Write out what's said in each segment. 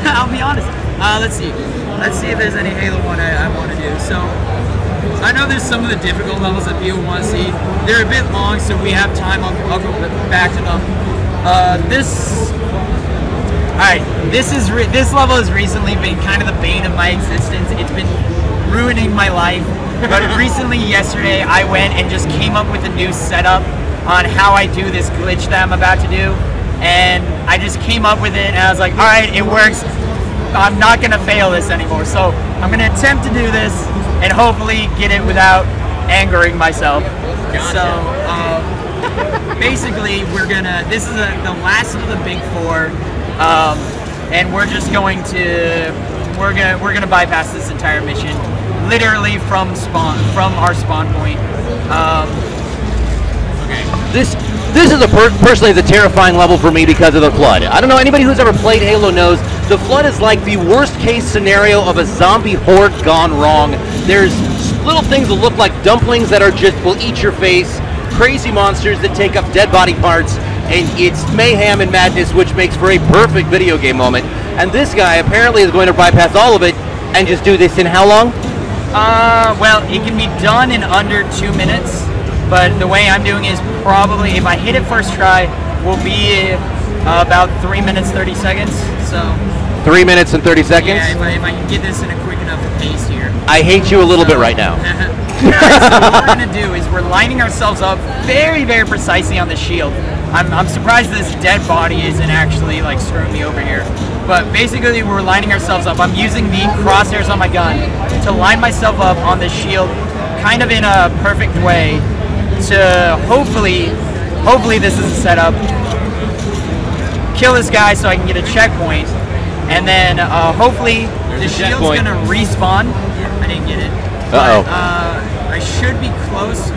I'll be honest. Let's see. Let's see if there's any Halo 1 I want to do. So, I know there's some of the difficult levels that people want to see. They're a bit long, so we have time. I'll go back to them. This level has recently been kind of the bane of my existence. It's been ruining my life. But recently, yesterday, I went and just came up with a new setup on how I do this glitch that I'm about to do. And I just came up with it, and I was like, all right, it works. I'm not gonna fail this anymore. So I'm gonna attempt to do this and hopefully get it without angering myself. Gotcha. So basically, this is the last of the big four, and we're just going to we're gonna bypass this entire mission, literally from our spawn point. Okay. This is personally the terrifying level for me because of the flood. I don't know, anybody who's ever played Halo knows the flood is like the worst case scenario of a zombie horde gone wrong. There's little things that look like dumplings that will eat your face, crazy monsters that take up dead body parts, and it's mayhem and madness, which makes for a perfect video game moment. And this guy apparently is going to bypass all of it and just do this in how long? Well, it can be done in under 2 minutes. But the way I'm doing is probably, if I hit it first try, will be about 3 minutes, 30 seconds. So 3 minutes and 30 seconds? Yeah, if I can get this in a quick enough pace here. I hate you a little bit right now. So what we're going to do is we're lining ourselves up very, very precisely on the shield. I'm surprised this dead body isn't actually like screwing me over here. But basically we're lining ourselves up. I'm using the crosshairs on my gun to line myself up on the shield kind of in a perfect way. To hopefully this is a setup. Kill this guy so I can get a checkpoint, and then hopefully the shield's gonna respawn. I didn't get it. But, I should be close,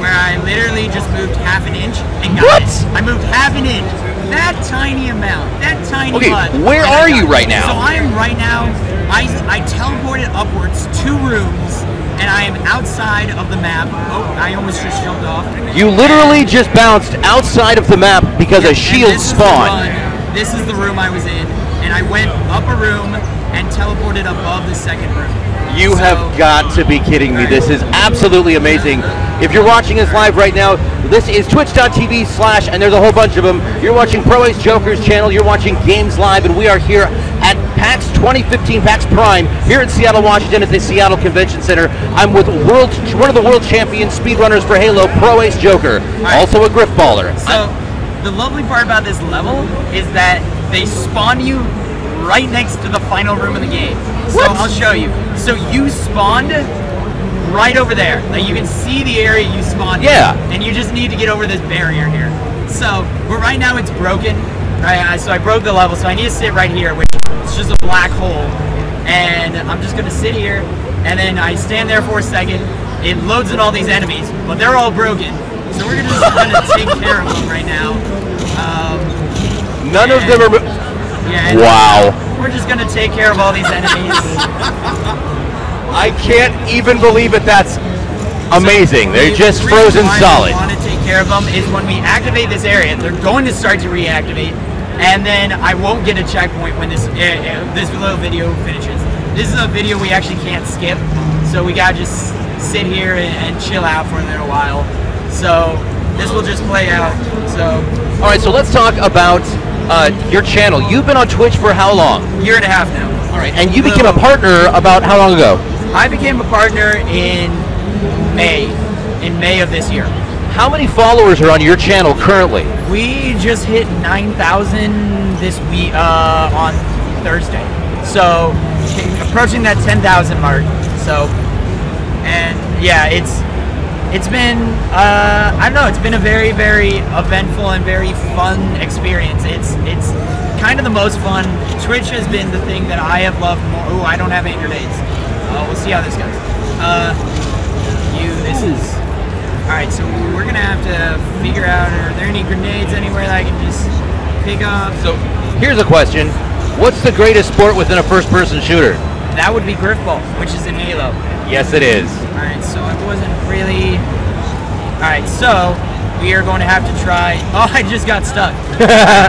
where I literally just moved half an inch and got it. I moved half an inch. That tiny amount. That tiny blood. Where are you right now? So I am right now. I teleported upwards 2 rooms. And I am outside of the map. Oh, I almost just jumped off. You literally just bounced outside of the map because a shield spawned. This is the room I was in, and I went up a room and teleported above the second room. You have got to be kidding me. This is absolutely amazing. If you're watching us live right now, this is twitch.tv/ and there's a whole bunch of them. You're watching ProAceJoker's channel, you're watching Games Live, and we are here at PAX 2015, PAX Prime, here in Seattle, Washington at the Seattle Convention Center. I'm with one of the world champion speedrunners for Halo, ProAceJoker, also a grifballer. So, the lovely part about this level is that they spawn you right next to the final room of the game. So I'll show you. So you spawned right over there. Like you can see the area you spawned in, and you just need to get over this barrier here. So, but right now it's broken. So I broke the level, so I need to sit right here, which is just a black hole. And I'm just gonna sit here, and then I stand there for a second. It loads in all these enemies, but they're all broken. So we're just gonna take care of them right now. None of them are. Yeah. Wow. We're just gonna take care of all these enemies. I can't even believe it. That's amazing. So they're just frozen solid. The reason why we want to take care of them is when we activate this area, they're going to start to reactivate, and then I won't get a checkpoint when this little video finishes. This is a video we actually can't skip, so we gotta just sit here and chill out for a little while. So this will just play out. So all right, so let's talk about your channel. You've been on Twitch for how long? Year and a half now. All right, and you became a partner about how long ago? I became a partner in May of this year. How many followers are on your channel currently? We just hit 9,000 this week on Thursday. So approaching that 10,000 mark. So, and yeah, it's been I don't know, it's been a very, very eventful and very fun experience. It's kind of the most fun. Twitch has been the thing that I have loved more. Oh, I don't have any grenades. We'll see how this goes. This is alright, so we're gonna have to figure out, are there any grenades anywhere that I can just pick up? So here's a question. What's the greatest sport within a first-person shooter? That would be grifball, which is in Halo. Yes, it is. Alright, so it wasn't really... Alright, so we are going to have to try. Oh, I just got stuck.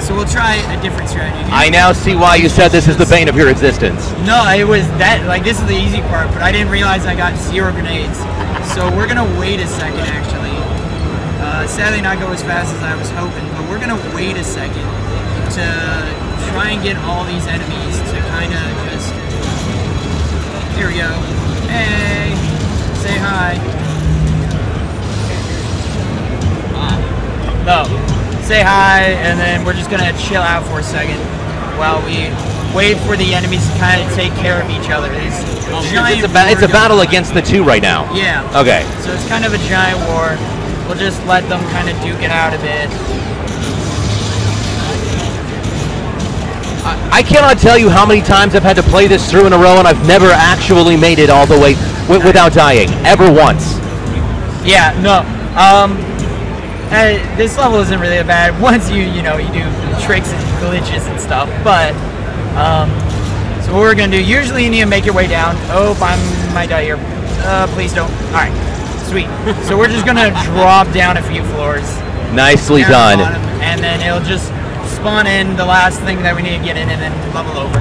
So we'll try a different strategy. I now see why you said this is the bane of your existence. No, it was that, like, this is the easy part, but I didn't realize I got 0 grenades. So we're gonna wait a second, actually. Sadly not go as fast as I was hoping, but we're gonna wait a second to try and get all these enemies to kind of just... Here we go. Hey, say hi. No, say hi, and then we're just gonna chill out for a second while we wait for the enemies to kind of take care of each other. It's a battle against the two right now. Yeah. Okay. So it's kind of a giant war. We'll just let them kind of duke it out a bit. I cannot tell you how many times I've had to play this through in a row, and I've never actually made it all the way without dying, ever once. Yeah, no. This level isn't really that bad once you do tricks and glitches and stuff, but so what we're gonna do, usually you need to make your way down. Oh, I might die here. Please don't. Alright, sweet. So we're just gonna drop down a few floors. Nicely done. Bottom, and then it'll just spawn in the last thing that we need to get in and then level over.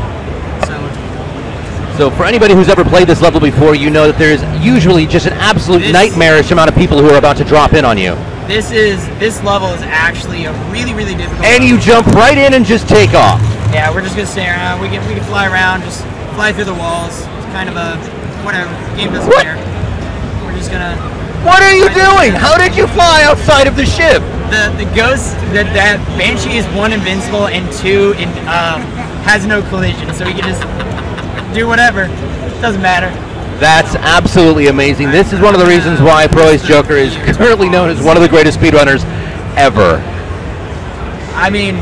So for anybody who's ever played this level before, you know that there's usually just an absolute nightmarish amount of people who are about to drop in on you. This level is actually a really, really difficult And level. you jump right in and just take off. Yeah, we're just gonna stay around. We can fly around, just fly through the walls. It's kind of a whatever. Game doesn't care. We're just gonna. What are you doing? How did you fly outside of the ship? The ghost that Banshee is 1 invincible and 2 has no collision, so we can just do whatever. Doesn't matter. That's absolutely amazing. This is one of the reasons why ProAceJoker is currently known as one of the greatest speedrunners ever. I mean,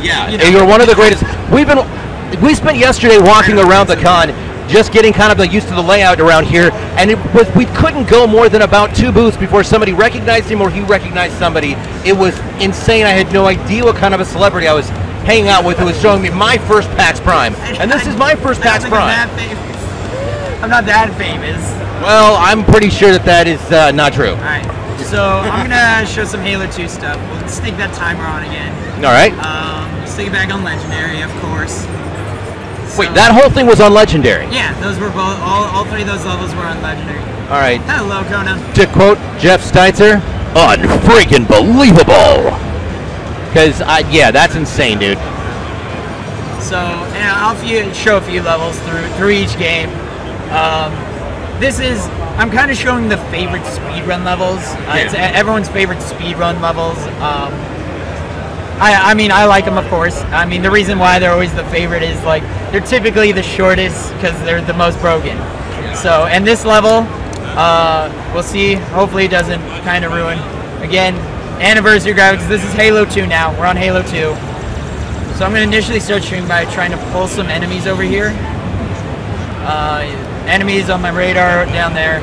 yeah, you're one of the greatest. We spent yesterday walking around the con, just getting kind of used to the layout around here, and we couldn't go more than about 2 booths before somebody recognized him or he recognized somebody. It was insane. I had no idea what kind of a celebrity I was hanging out with who was showing me my first PAX Prime, and this is my first PAX Prime. I'm not that famous. Well, I'm pretty sure that is not true. Alright, so I'm gonna show some Halo 2 stuff. We'll stick that timer on again. Alright. Stick it back on Legendary, of course. Wait, that whole thing was on Legendary? Yeah, those were both, all 3 of those levels were on Legendary. Alright. Hello, Kona. To quote Jeff Steitzer, unfreaking believable. Because, yeah, that's insane, dude. So, I'll show a few levels through each game. I'm kind of showing the favorite speedrun levels. It's everyone's favorite speedrun levels. I mean, I like them, of course. I mean, the reason why they're always the favorite is, like, they're typically the shortest because they're the most broken. So, and this level, we'll see. Hopefully it doesn't kind of ruin. Again, anniversary graphics. This is Halo 2 now. We're on Halo 2. So I'm going to initially start shooting by trying to pull some enemies over here. Enemies on my radar down there.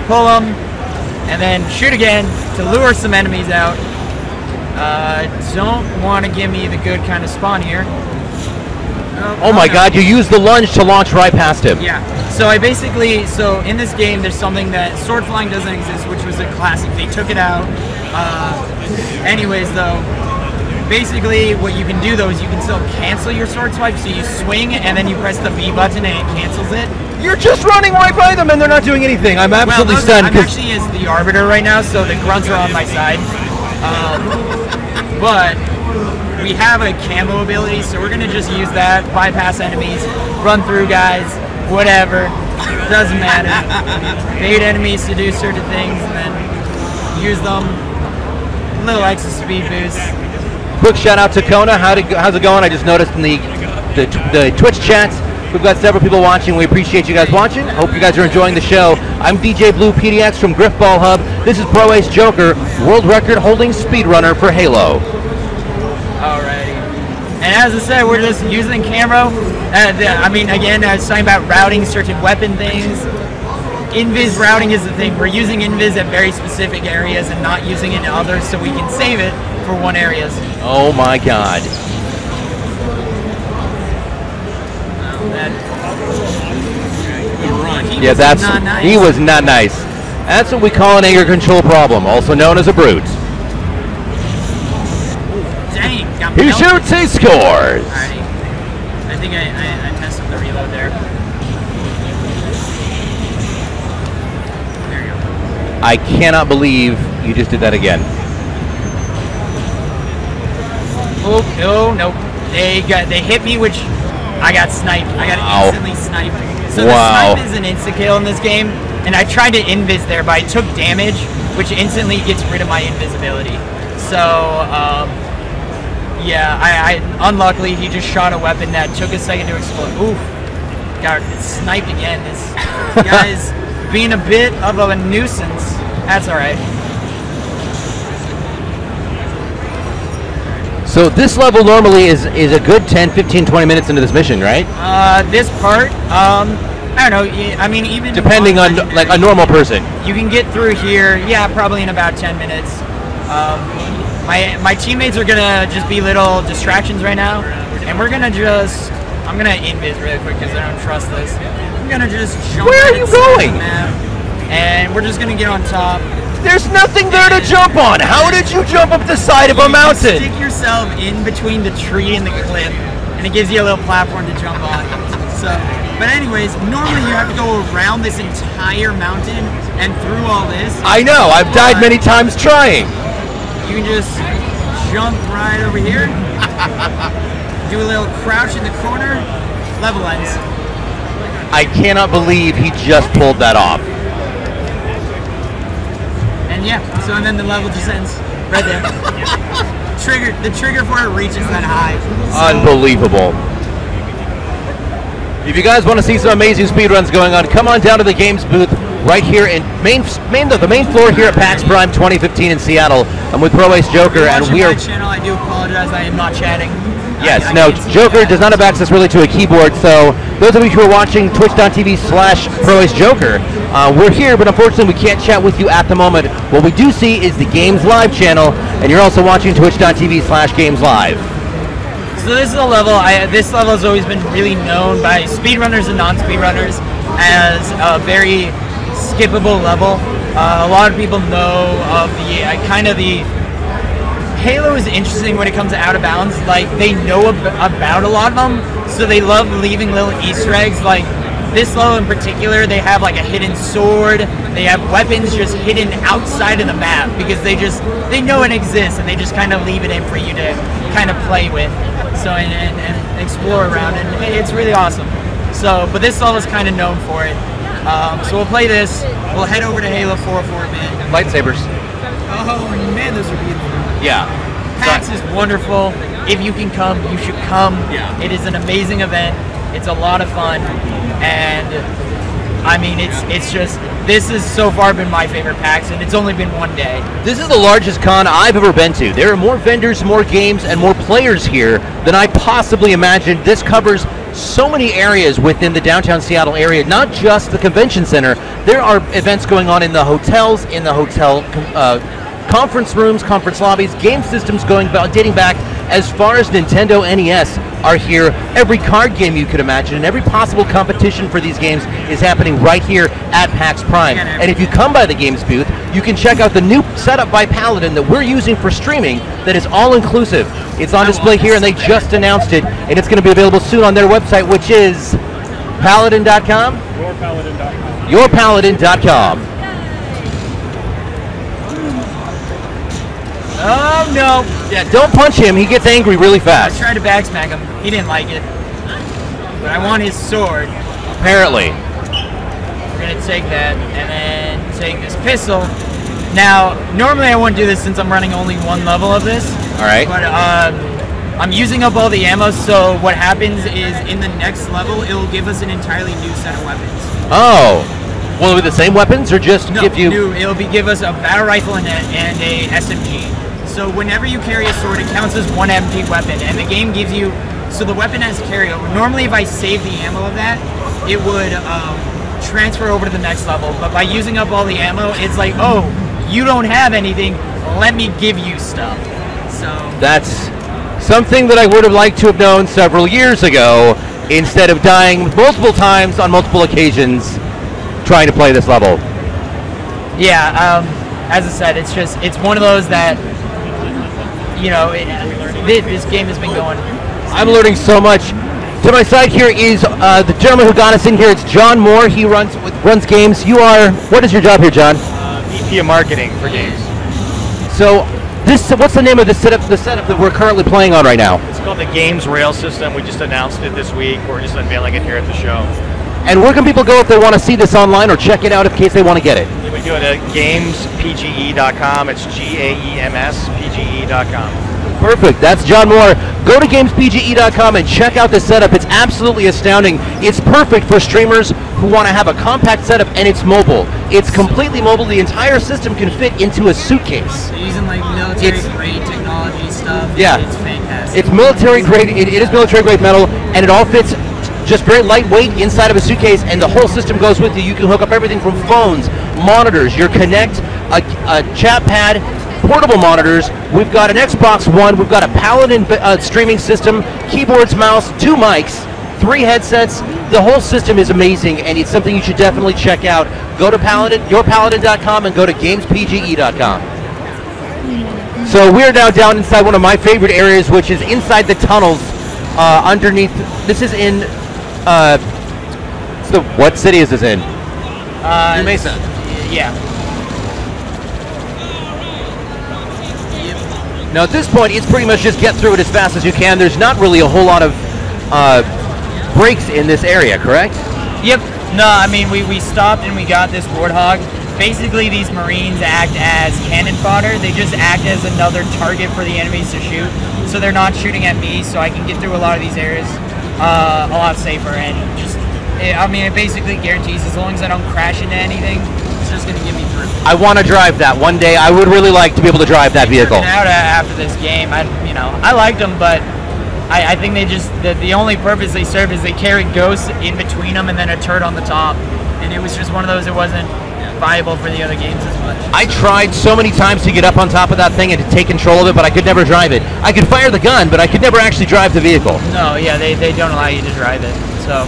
Pull them, and then shoot again to lure some enemies out. Don't want to give me the good kind of spawn here. Oh my god, you used the lunge to launch right past him. Yeah. So so in this game there's something that sword flying doesn't exist, which was a classic. They took it out. Anyways though, basically what you can do though is you can still cancel your sword swipe, so you swing and then you press the B button and it cancels it. You're just running right by them and they're not doing anything. I'm absolutely stunned. I'm actually as the arbiter right now, so the grunts are on my side. But we have a camo ability, so we're gonna just use that, bypass enemies, run through guys, whatever, doesn't matter. Bait enemies to do certain things and then use them. A little extra speed boost. Quick shout out to Kona. How's it going? I just noticed in the Twitch chats, we've got several people watching. We appreciate you guys watching. Hope you guys are enjoying the show. I'm DJ Blue PDX from grifballHub. This is ProAceJoker, world record holding speedrunner for Halo. Alrighty. And as I said, we're just using camo. I mean, again, I was talking about routing certain weapon things. Invis routing is the thing. We're using invis at very specific areas and not using it in others, so we can save it for one areas. Oh my god. Yeah, he was not nice. That's what we call an anger control problem, also known as a brute. He shoots, he scores. Alrighty. I think I messed up the reload there. There you go. I cannot believe you just did that again. Oh, nope. They hit me, which I got sniped. I got instantly sniped. So the snipe is an insta-kill in this game, and I tried to invis there, but I took damage, which instantly gets rid of my invisibility. So, yeah, I unluckily, he just shot a weapon that took a second to explode. Oof. Got sniped again. This guy's being a bit of a nuisance. That's alright. So this level normally is a good 10, 15, 20 minutes into this mission, right? This part, I don't know, I mean, even depending on like a normal person. You can get through here, yeah, probably in about 10 minutes. My teammates are gonna just be little distractions right now, and we're gonna just, I'm gonna invis really quick because I don't trust this. I'm gonna just jump. Where are you going? The map, and we're just gonna get on top. There's nothing there to jump on. How did you jump up the side of a mountain? Stick yourself in between the tree and the cliff, and it gives you a little platform to jump on. So, but anyways, normally you have to go around this entire mountain and through all this. I know. I've died many times trying. You can just jump right over here. Do a little crouch in the corner. Level ends. I cannot believe he just pulled that off. And yeah, so and then the level just ends right there. The trigger for it reaches that high. So. Unbelievable. If you guys want to see some amazing speedruns going on, come on down to the games booth right here in the main floor here at PAX Prime 2015 in Seattle. I'm with ProAceJoker, and we are. My channel. I do apologize. I am not chatting. Yes, no, Joker does not have access really to a keyboard, so those of you who are watching twitch.tv/ProAceJoker, we're here, but unfortunately we can't chat with you at the moment. What we do see is the Games Live channel, and you're also watching twitch.tv/GamesLive. So this is a level, this level has always been really known by speedrunners and non-speedrunners as a very skippable level. A lot of people know of the Halo is interesting when it comes to out of bounds. Like, they know about a lot of them, so they love leaving little Easter eggs. Like this level in particular, they have like a hidden sword. They have weapons just hidden outside of the map because they know it exists, and they just kind of leave it in for you to kind of play with, so and explore around, and it's really awesome. So, but this level is kind of known for it. So we'll play this. We'll head over to Halo 4 for a bit. Lightsabers. Oh man, those are beautiful. Yeah. PAX is wonderful. If you can come, you should come. Yeah. It is an amazing event. It's a lot of fun, and I mean, it's just, this has so far been my favorite PAX, and it's only been one day. This is the largest con I've ever been to. There are more vendors, more games, and more players here than I possibly imagined. This covers so many areas within the downtown Seattle area, not just the convention center. There are events going on in the hotels, in the hotel conference rooms, conference lobbies, game systems dating back as far as Nintendo NES are here. Every card game you could imagine and every possible competition for these games is happening right here at PAX Prime. And if you come by the games booth, you can check out the new setup by Paladin that we're using for streaming that is all-inclusive. It's on display here, and they just announced it, and it's going to be available soon on their website, which is paladin.com? yourpaladin.com. yourpaladin.com. Oh no! Yeah, don't punch him. He gets angry really I fast. tried to backsmack him. He didn't like it. But I want his sword. Apparently. We're gonna take that and then take this pistol. Now, normally I wouldn't do this since I'm running only one level of this. All right. But I'm using up all the ammo, so what happens is in the next level, it'll give us an entirely new set of weapons. Oh. Will it be the same weapons, or just give you... No, it'll give us a battle rifle and a SMG. So whenever you carry a sword, it counts as one empty weapon, and the game gives you, so the weapon has carryover. Normally if I save the ammo of that, it would transfer over to the next level, but by using up all the ammo, it's like, oh, you don't have anything, let me give you stuff. So that's something that I would have liked to have known several years ago, instead of dying multiple times on multiple occasions trying to play this level. Yeah, as I said, it's one of those that, you know, this game has been going. I'm learning so much. To my side here is the gentleman who got us in here. It's John Moore. He runs games. You are, what is your job here, John? VP of Marketing for games. So, what's the name of the setup that we're currently playing on right now? It's called the Games Rail System. We just announced it this week. We're just unveiling it here at the show. And where can people go if they want to see this online or check it out in case they want to get it? We do it at gamespge.com. It's GAEMSPGE.com. Perfect. That's John Moore. Go to gamespge.com and check out this setup. It's absolutely astounding. It's perfect for streamers who want to have a compact setup, and it's mobile. It's completely mobile. The entire system can fit into a suitcase. They're using like military-grade technology stuff. Yeah. It's fantastic. It's military-grade. It is military-grade metal, and it all fits just very lightweight inside of a suitcase, and the whole system goes with you. You can hook up everything from phones, monitors, your Kinect, a chat pad, portable monitors. We've got an Xbox One. We've got a Paladin streaming system, keyboards, mouse, 2 mics, 3 headsets. The whole system is amazing, and it's something you should definitely check out. Go to yourpaladin.com and go to gamespge.com. So we're now down inside one of my favorite areas, which is inside the tunnels underneath. This is in what city is this in? New Mesa. Yeah. Now at this point, it's pretty much just get through it as fast as you can. There's not really a whole lot of breaks in this area, correct? Yep. No, I mean, we stopped and we got this Warthog. Basically, these Marines act as cannon fodder. They just act as another target for the enemies to shoot. So they're not shooting at me, so I can get through a lot of these areas a lot safer. And just, I mean, it basically guarantees as long as I don't crash into anything, it's just going to get me through. I want to drive that one day. I would really like to be able to drive that vehicle. Out after this game, I liked them, but I think they just the only purpose they serve is they carry ghosts in between them and then a turret on the top, and it was just one of those. It wasn't viable for the other games as much. I tried so many times to get up on top of that thing and to take control of it, but I could never drive it. I could fire the gun, but I could never actually drive the vehicle. No, yeah, they don't allow you to drive it. So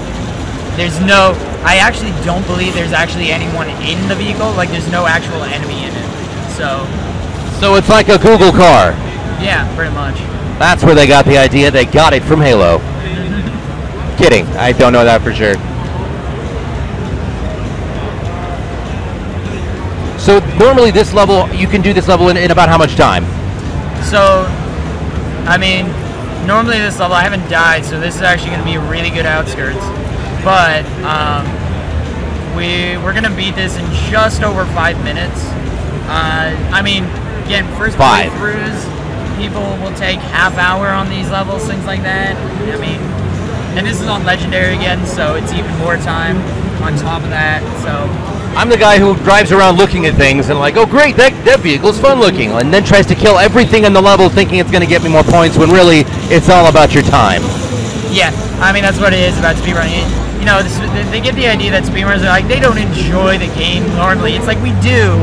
there's no. I actually don't believe there's actually anyone in the vehicle. Like there's no actual enemy in it. So it's like a Google car. Yeah, pretty much. That's where they got the idea. They got it from Halo. Kidding. I don't know that for sure. So normally this level, you can do this level in about how much time? So, I mean, normally this level, I haven't died, so this is actually going to be a really good outskirts. But we're going to beat this in just over 5 minutes. I mean, again, first playthroughs, people will take half hour on these levels, things like that. I mean, and this is on Legendary again, so it's even more time on top of that. So I'm the guy who drives around looking at things and like, oh great, that vehicle's fun looking, and then tries to kill everything in the level thinking it's going to get me more points when really it's all about your time. Yeah, I mean that's what it is about speedrunning. You know, they get the idea that speedrunners are like, they don't enjoy the game normally. It's like we do.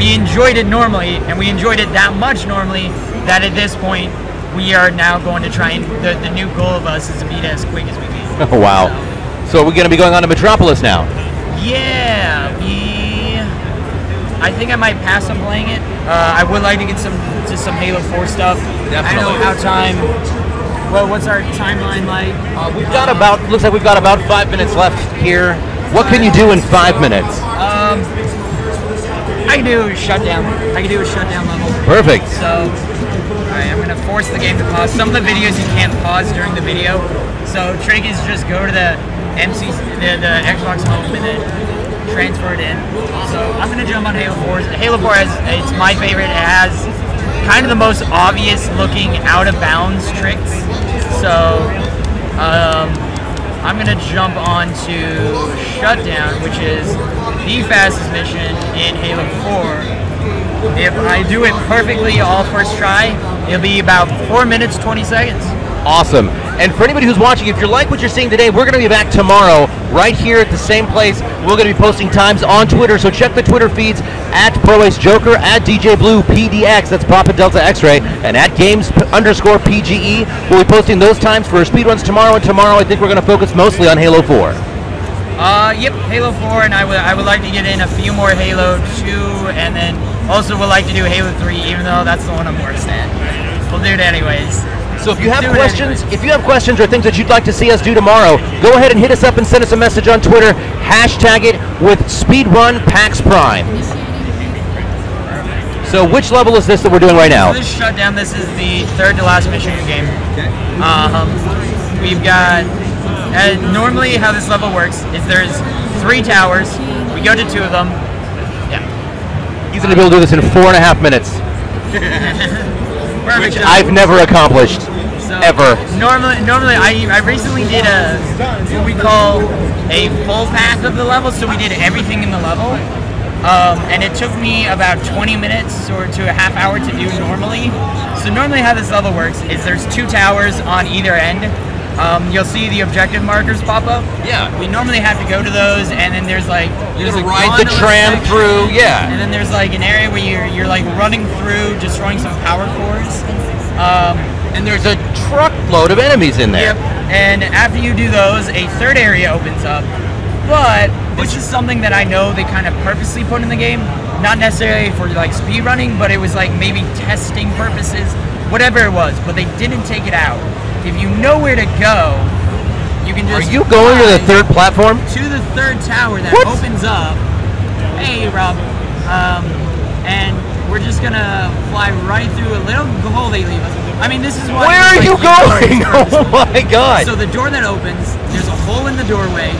We enjoyed it normally, and we enjoyed it that much normally that at this point we are now going to try and the new goal of us is to beat it as quick as we can. Oh wow. So we're going to be going on to Metropolis now. Yeah, I think I might pass on playing it. I would like to get some Halo 4 stuff. Definitely. I don't know how time. Well, what's our timeline like? We've got looks like we've got about 5 minutes left here. What can you do in 5 minutes? I can do a shutdown. I can do a shutdown level. Perfect. So, alright, I'm gonna force the game to pause. Some of the videos you can't pause during the video. So, trick is just go to the the Xbox Home and then transfer it in. So I'm gonna jump on Halo 4. Halo 4 it's my favorite. It has kind of the most obvious looking out of bounds tricks. So I'm gonna jump on to Shutdown, which is the fastest mission in Halo 4. If I do it perfectly all first try, it'll be about 4 minutes 20 seconds. Awesome. And for anybody who's watching, if you like what you're seeing today, we're going to be back tomorrow right here at the same place. We're going to be posting times on Twitter, so check the Twitter feeds at ProAceJoker, at DJ Blue PDX, that's Papa Delta X-Ray, and at Games_PGE. We'll be posting those times for speedruns tomorrow, and tomorrow I think we're going to focus mostly on Halo 4. Yep, Halo 4, and I would like to get in a few more Halo 2, and then also would like to do Halo 3, even though that's the one I'm worst at. We'll do it anyways. So if you have do it questions, anyway. if you have questions or things that you'd like to see us do tomorrow, go ahead and hit us up and send us a message on Twitter. Hashtag it with Speedrun PAX Prime. So which level is this that we're doing right now? So this shutdown, this is the third to last mission in the game. We've got, normally how this level works is there's 3 towers. We go to 2 of them. Yeah. He's going to be able to do this in 4.5 minutes. Perfect. Which I've never accomplished. So ever. Normally, I recently did what we call a full path of the level, so we did everything in the level. And it took me about 20 minutes or to a half hour to do normally. So normally how this level works is there's 2 towers on either end. You'll see the objective markers pop up. Yeah. We normally have to go to those, and then there's a ride the tram section, through, yeah. And then there's like an area where you're like running through, destroying some power cores. And there's a truckload of enemies in there. Yep. And after you do those, a third area opens up. But this is something that I know they kind of purposely put in the game, not necessarily for like speed running, but it was like maybe testing purposes, whatever it was. But they didn't take it out. If you know where to go, you can just. Are you going to the third platform? To the third tower that opens up. Hey, Rob. And we're just gonna fly right through a little hole they leave us. I mean, this is why. Where are you going? Oh my God! So the door that opens, there's a hole in the doorway.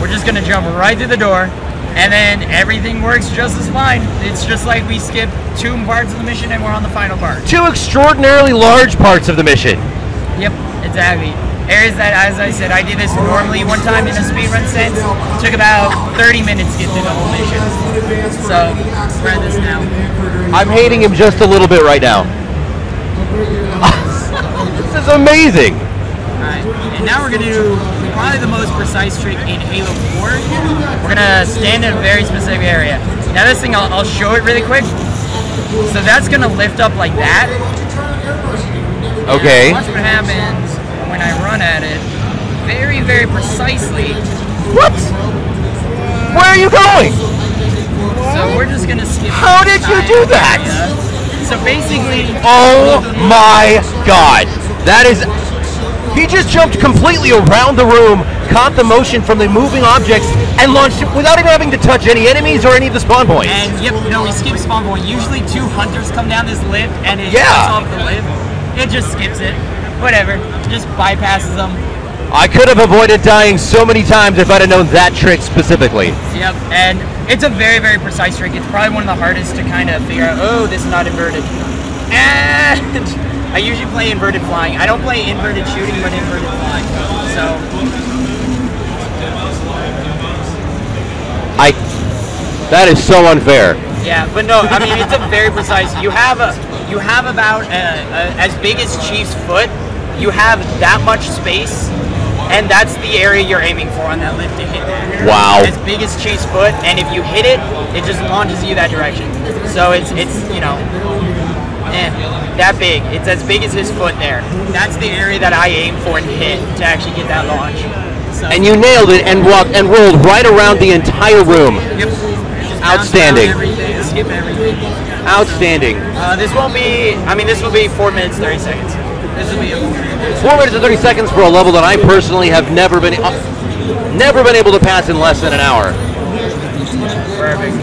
We're just gonna jump right through the door, and then everything works just as fine. It's just like we skipped 2 parts of the mission and we're on the final part. 2 extraordinarily large parts of the mission. Yep, exactly. Areas that, as I said, I did this normally one time in a speedrun sense. Took about 30 minutes to get through the whole mission. So, we're at this now. I'm hating him just a little bit right now. This is amazing. Alright, and now we're going to do probably the most precise trick in Halo 4. We're going to stand in a very specific area. Now this thing, I'll show it really quick. So that's going to lift up like that. Okay. And watch what happens when I run at it very, very precisely. What? Where are you going? So we're just going to skip. How did you do that? Area. So basically... Oh my God. That is... He just jumped completely around the room, caught the motion from the moving objects, and launched it without even having to touch any enemies or any of the spawn points. And yep, no, we skip spawn point. Usually 2 hunters come down this lift, and it cuts off the lift. It just skips it. Whatever. Just bypasses them. I could have avoided dying so many times if I'd have known that trick specifically. Yep, and it's a very, very precise trick. It's probably one of the hardest to kind of figure out, oh, this is not inverted. And... I usually play inverted flying. I don't play inverted shooting, but inverted flying. So that is so unfair. yeah, but no, I mean it's a very precise. You have about as big as Chief's foot. You have that much space, and that's the area you're aiming for on that lift to hit that. Wow. As big as Chief's foot, and if you hit it, it just launches you that direction. So it's you know. That big. It's as big as his foot there. That's the area that I aim for and hit to actually get that launch. So. And you nailed it and walked and rolled right around the entire room. Yep. Outstanding. Everything, skip everything. Outstanding. This won't be. I mean, this will be 4 minutes 30 seconds. This will be a 4 minutes and 30 seconds for a level that I personally have never been able to pass in less than an hour. Perfect.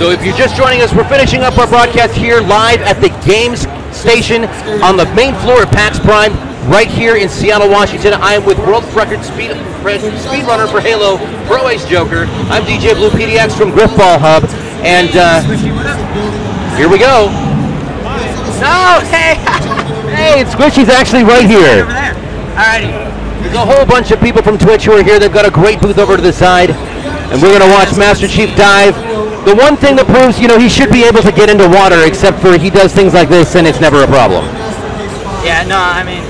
So if you're just joining us, we're finishing up our broadcast here live at the Games Station on the main floor of PAX Prime, right here in Seattle, Washington. I am with world record speedrunner for Halo, ProAceJoker. I'm DJ Blue PDX from grifballHub, and here we go. No, hey, hey, Squishy's actually right here. Over there. Alrighty. There's a whole bunch of people from Twitch who are here. They've got a great booth over to the side, and we're gonna watch Master Chief dive. The one thing that proves, you know, he should be able to get into water, except for he does things like this and it's never a problem. Yeah, no, I mean,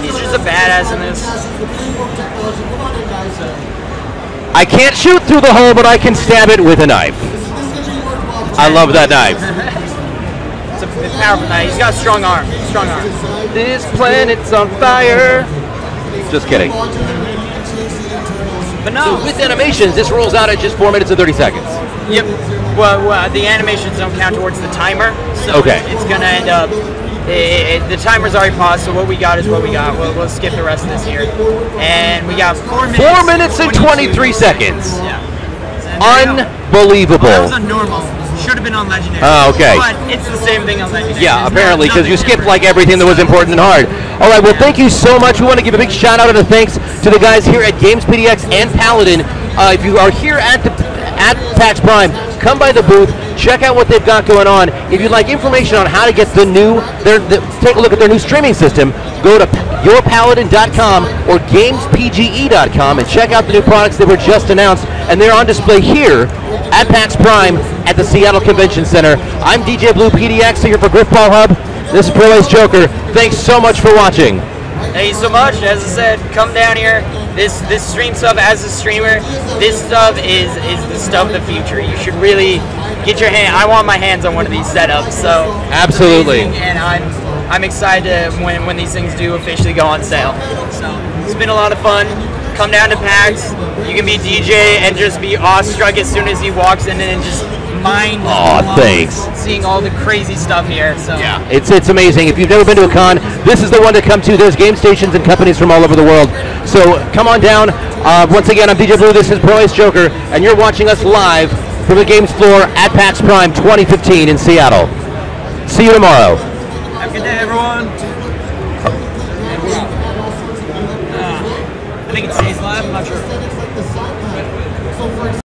he's just a badass in this. I can't shoot through the hole, but I can stab it with a knife. I love that knife. It's a powerful knife. He's got a strong arm. Strong arm. This planet's on fire. Just kidding. But no. So with animations, this rolls out at just 4 minutes and 30 seconds. Yep. Well, the animations don't count towards the timer, so okay. it's gonna end up the timer's already paused, so what we got is what we got. We'll skip the rest of this here. And we got 4 minutes. 4 minutes and 23 seconds. Yeah. Unbelievable. That was on normal. Should have been on legendary. Oh, okay. But it's the same thing on legendary. Yeah, There's apparently, because you skipped different. like everything that was important and hard. All right, well, thank you so much. We want to give a big shout out and a thanks to the guys here at Games PDX and Paladin. If you are here at PAX Prime, come by the booth, check out what they've got going on. If you'd like information on how to get take a look at their new streaming system, go to yourpaladin.com or gamespge.com and check out the new products that were just announced, and they're on display here at PAX Prime at the Seattle Convention Center. I'm DJ Blue PDX here for grifballHub. This is ProAceJoker. Thanks so much for watching. Thank you so much. As I said, come down here. This stream stuff, as a streamer, this stuff is the stuff of the future. You should really get your hand. I want my hands on one of these setups. So absolutely. And I'm excited when these things do officially go on sale. So it's been a lot of fun. Come down to PAX. You can be DJ and just be awestruck as soon as he walks in and just mind thanks. Seeing all the crazy stuff here. So yeah, it's amazing. If you've never been to a con, this is the one to come to. There's game stations and companies from all over the world. So come on down. Once again, I'm DJ Blue. This is ProAceJoker, and you're watching us live from the games floor at PAX Prime 2015 in Seattle. See you tomorrow. Have a good day, everyone. I think it stays live. I'm not sure.